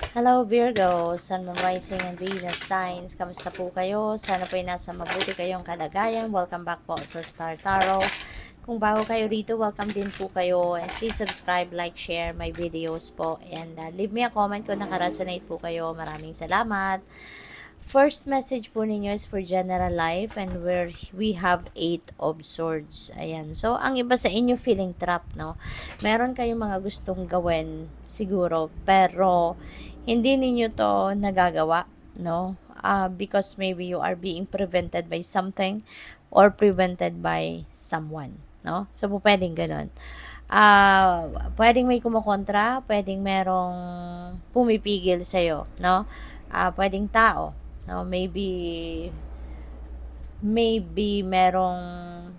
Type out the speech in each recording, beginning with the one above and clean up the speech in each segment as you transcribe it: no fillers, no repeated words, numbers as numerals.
Hello Virgo, Sun, Moon, Rising, and Venus signs. Kamusta po kayo? Sana po ay nasa mabuti kayong kalagayan. Welcome back po sa Star Tarot. Kung bago kayo rito, welcome din po kayo. And please subscribe, like, share my videos po. And leave me a comment kung nakaresonate po kayo. Maraming salamat. First message po ninyo is for general life and where we have 8 of Swords. Ayan. So, ang iba sa inyo feeling trapped, no? Meron kayong mga gustong gawin siguro, pero hindi ninyo to nagagawa, no? Because maybe you are being prevented by something or prevented by someone, no? So, pwedeng ganun. Pwedeng may kumukontra, pwedeng merong pumipigil sa'yo, no? Pwedeng tao, no? Maybe merong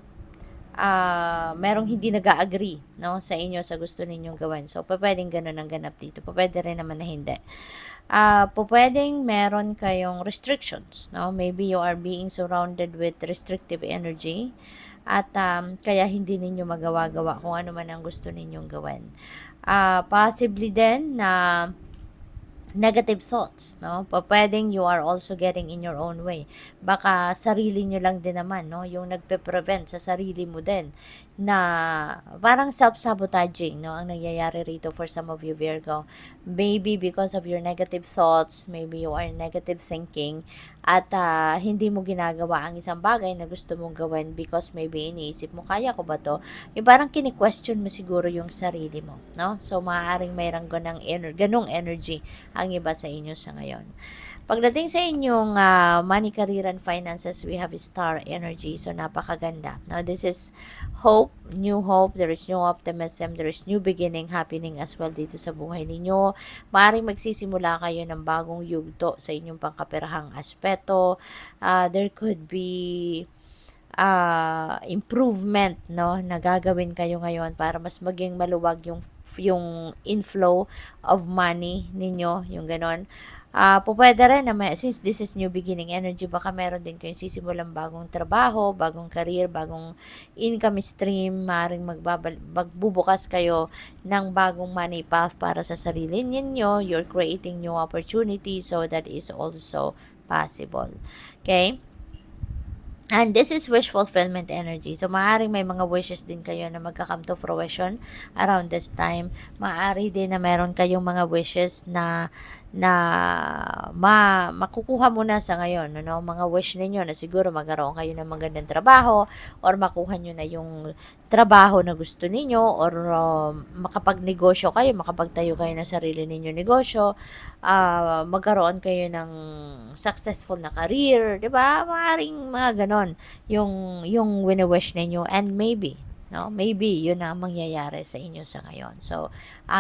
hindi nag-agree, no, sa inyo sa gusto ninyong gawin. So, pwedeng ganun ang ganap dito. Pwede rin naman na hindi. Pwedeng meron kayong restrictions, no? Maybe you are being surrounded with restrictive energy at kaya hindi ninyo magawa-gawa kung ano man ang gusto ninyong gawin. Possibly din na negative thoughts, no? Pwedeng you are also getting in your own way. Baka sarili nyo lang din naman, no? Yung nagpe-prevent sa sarili mo din na parang self-sabotaging, no? Ang nangyayari rito for some of you, Virgo. Maybe because of your negative thoughts, maybe you are negative thinking at hindi mo ginagawa ang isang bagay na gusto mong gawin because maybe iniisip mo, kaya ko ba to? Yung parang kini-question mo siguro yung sarili mo, no? So, maaaring mayroong ganong energy ang iba sa inyo sa ngayon. Pagdating sa inyong money, career, and finances, we have star energy. So, napakaganda. Now, this is hope, new hope. There is new optimism. There is new beginning happening as well dito sa buhay ninyo. Maaring magsisimula kayo ng bagong yugto sa inyong pangkapirahang aspeto. There could be improvement, no, na gagawin kayo ngayon para mas maging maluwag yung inflow of money ninyo, yung ganon. Pwede rin na since this is new beginning energy, baka meron din kayong sisimulang bagong trabaho, bagong career, bagong income stream, maaaring magbubukas kayo ng bagong money path para sa sarili ninyo. You're creating new opportunities, so that is also possible. Okay? And this is wish fulfillment energy. So, maaaring may mga wishes din kayo na magka-come to fruition around this time. Maaari din na meron kayong mga wishes na makukuha mo na sa ngayon, ano? Mga wish ninyo na siguro magkaroon kayo ng magandang trabaho or makuha nyo na yung trabaho na gusto ninyo or makapagnegosyo kayo, makapagtayo kayo ng sarili ninyo negosyo, magkaroon kayo ng successful na career, 'di ba? Maaring mga ganon yung wini-wish ninyo, and maybe, no, maybe yun ang mangyayari sa inyo sa ngayon. So,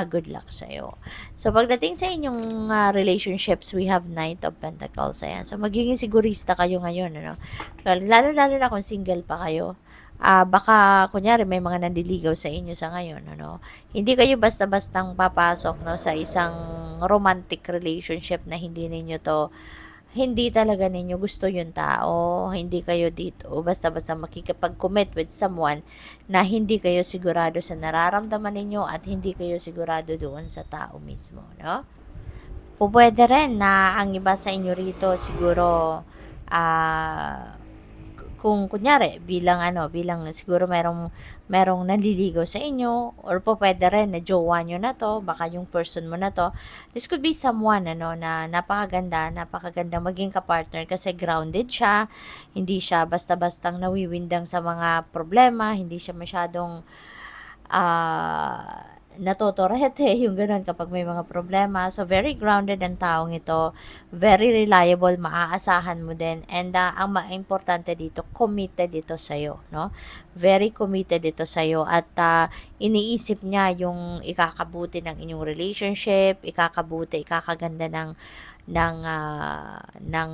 good luck sa iyo. So, pagdating sa inyong relationships, we have Knight of Pentacles. Ayan. So, magiging sigurista kayo ngayon, ano? Lalo na kung single pa kayo. Baka kunyari may mga nandiligaw sa inyo sa ngayon, ano? Hindi kayo basta-bastang papasok, no, sa isang romantic relationship na hindi talaga ninyo gusto yung tao. Hindi kayo dito basta-basta makikipag-commit with someone na hindi kayo sigurado sa nararamdaman ninyo at hindi kayo sigurado doon sa tao mismo, no? Pwede rin na ang iba sa inyo rito siguro kung kunyari bilang siguro merong nanliligaw sa inyo, or pwede rin na jowa nyo na to, baka yung person mo na to. This could be someone na napakaganda maging kapartner kasi grounded siya, hindi siya basta-bastang nawiwindang sa mga problema, hindi siya masyadong natotorete, yung ganun kapag may mga problema. So, very grounded ang taong ito. Very reliable, maaasahan mo din. And ang importante dito, committed ito sa'yo, no? Very committed ito sa'yo. At iniisip niya yung ikakabuti ng inyong relationship, ikakaganda ng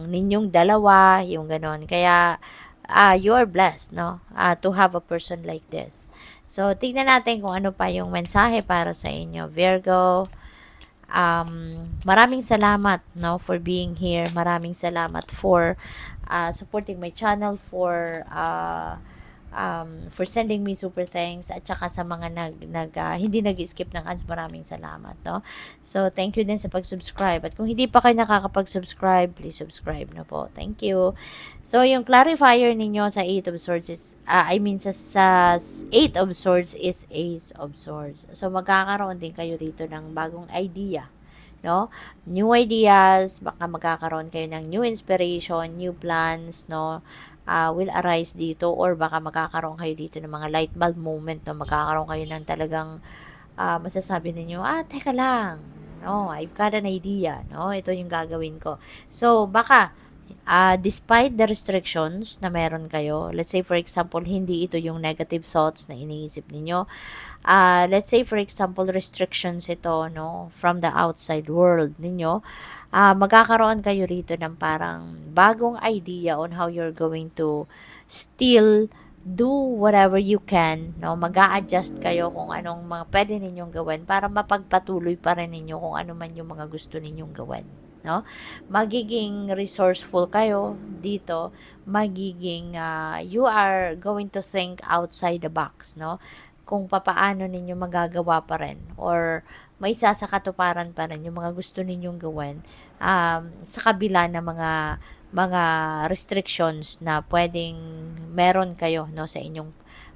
ninyong dalawa, yung ganun. Kaya, you are blessed, no? To have a person like this. So, tignan natin kung ano pa yung mensahe para sa inyo, Virgo. Maraming salamat, no, for being here. Maraming salamat for supporting my channel, for for sending me super thanks, at saka sa mga hindi nag-skip ng ads, maraming salamat, no? So, thank you din sa pag-subscribe. At kung hindi pa kayo nakakapag-subscribe, please subscribe na po. Thank you. So, yung clarifier ninyo sa Eight of Swords is, sa Eight of Swords is Ace of Swords. So, magkakaroon din kayo dito ng bagong idea, no? New ideas, baka magkakaroon kayo ng new inspiration, new plans, no? Will arise dito, or baka magkakaroon kayo dito ng mga light bulb moment, no? Magkakaroon kayo ng talagang masasabi ninyo, teka lang, no, I've got an idea, no, ito yung gagawin ko. So, baka, despite the restrictions na meron kayo, let's say for example, hindi ito yung negative thoughts na iniisip ninyo, let's say for example, restrictions ito, no, from the outside world ninyo, magkakaroon kayo rito ng parang bagong idea on how you're going to still do whatever you can, no? Mag-a-adjust kayo kung anong mga pwede ninyong gawin para mapagpatuloy pa rin ninyo kung ano man yung mga gusto ninyong gawin, no? Magiging resourceful kayo dito, magiging you are going to think outside the box, no? Kung papaano ninyo magagawa pa rin, or may sasakatuparan pa rin yung mga gusto ninyong gawin, sa kabila ng mga restrictions na pwedeng meron kayo, no, sa inyong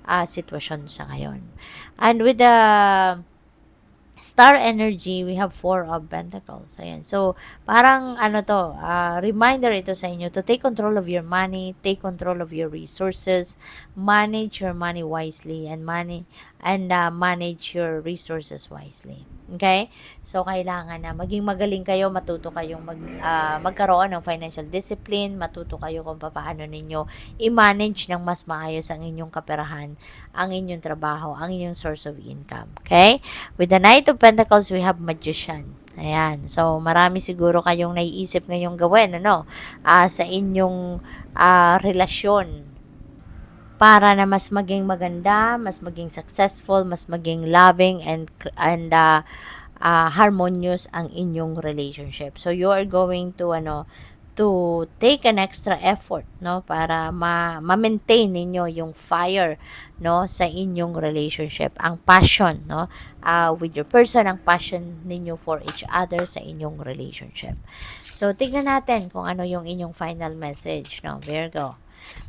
sitwasyon sa ngayon. And with the star energy, we have Four of Pentacles. Ayan. So, parang reminder ito sa inyo to take control of your money, take control of your resources, manage your money wisely, and manage your resources wisely. Okay? So, kailangan na maging magaling kayo, matuto kayong magkaroon ng financial discipline, matuto kayo kung paano ninyo i-manage ng mas maayos ang inyong kaperahan, ang inyong trabaho, ang inyong source of income. Okay? With the Knight of Pentacles, we have Magician. Ayan. So, marami siguro kayong naiisip ngayong gawin, sa inyong relasyon, para na mas maging maganda, mas maging successful, mas maging loving and harmonious ang inyong relationship. So you are going to to take an extra effort, no, para ma-maintain ninyo yung fire, no, sa inyong relationship, ang passion, no, with your person, ang passion ninyo for each other sa inyong relationship. So tignan natin kung ano yung inyong final message, no, Virgo.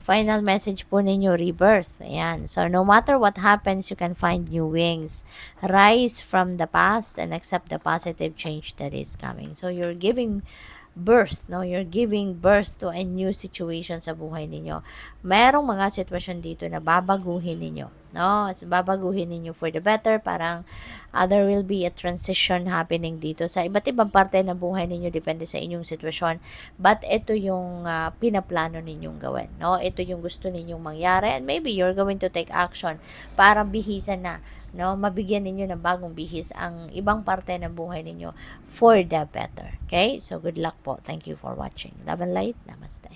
Final message po ninyo, rebirth. Ayan. So, no matter what happens, you can find new wings. Rise from the past and accept the positive change that is coming. So, you're giving birth, no? You're giving birth to a new situation sa buhay ninyo. Merong mga sitwasyon dito na babaguhin ninyo, no? So, babaguhin ninyo for the better. Parang there will be a transition happening dito sa iba't ibang parte ng buhay ninyo, depende sa inyong sitwasyon. But ito yung pinaplano ninyong gawin, no? Ito yung gusto ninyong mangyari, and maybe you're going to take action. Parang bihisan na, no, mabigyan ninyo ng bagong bihis ang ibang parte ng buhay ninyo for the better. Okay? So, good luck po. Thank you for watching. Love and light. Namaste.